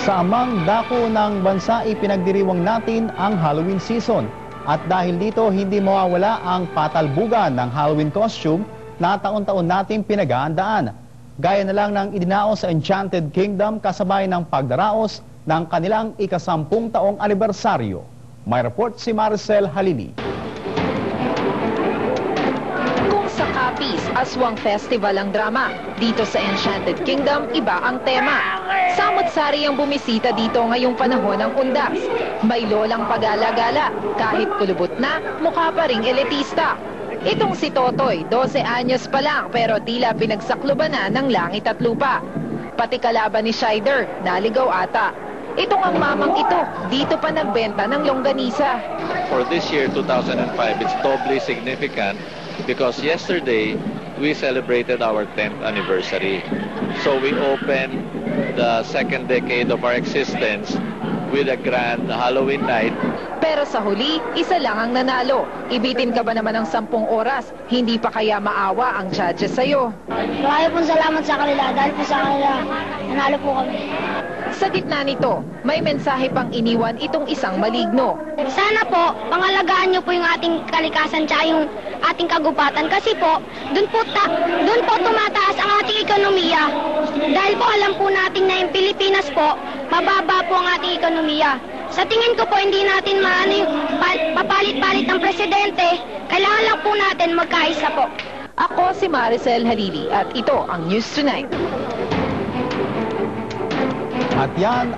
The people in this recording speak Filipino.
Sa amang dako ng bansa, ipinagdiriwang natin ang Halloween season. At dahil dito, hindi mawawala ang patalbugan ng Halloween costume na taon-taon nating pinag-aandaan. Gaya na lang ng idinaos sa Enchanted Kingdom kasabay ng pagdaraos ng kanilang ika-10 taong anibersaryo. May report si Maricel Halili. Sa Capiz, Aswang Festival ang drama. Dito sa Enchanted Kingdom, iba ang tema. Samot-sari ang bumisita dito ngayong panahon ng undas. May lolang pagala-gala. Kahit kulubot na, mukha pa ring elitista. Itong si Totoy, 12 anyos pa lang pero tila pinagsakluban na ng langit at lupa. Pati kalaban ni Shider, naligaw ata. Itong ang mamang ito, dito pa nagbenta ng longganisa. For this year, 2005, it's doubly significant because yesterday we celebrated our 10th anniversary. So we opened the second decade of our existence with a grand Halloween night. Pero sa huli, isa lang ang nanalo. Ibitin ka ba naman ng 10 oras? Hindi pa kaya maawa ang judges sa'yo? Maraming pong salamat sa kanila. Dahil po sa kanila, nanalo po kami. Sa gitna nito, may mensahe pang iniwan itong isang maligno. Sana po, pangalagaan niyo po yung ating kalikasan tsaka yung ating kagubatan. Kasi po, doon po tumataas ang ating ekonomiya. Dahil po alam po natin na yung Pilipinas po, mababa po ang ating ekonomiya. Sa tingin ko po, hindi natin papalit-palit ang presidente. Kailangan lang po natin magkaisa po. Ako si Maricel Halili at ito ang News Tonight. At yan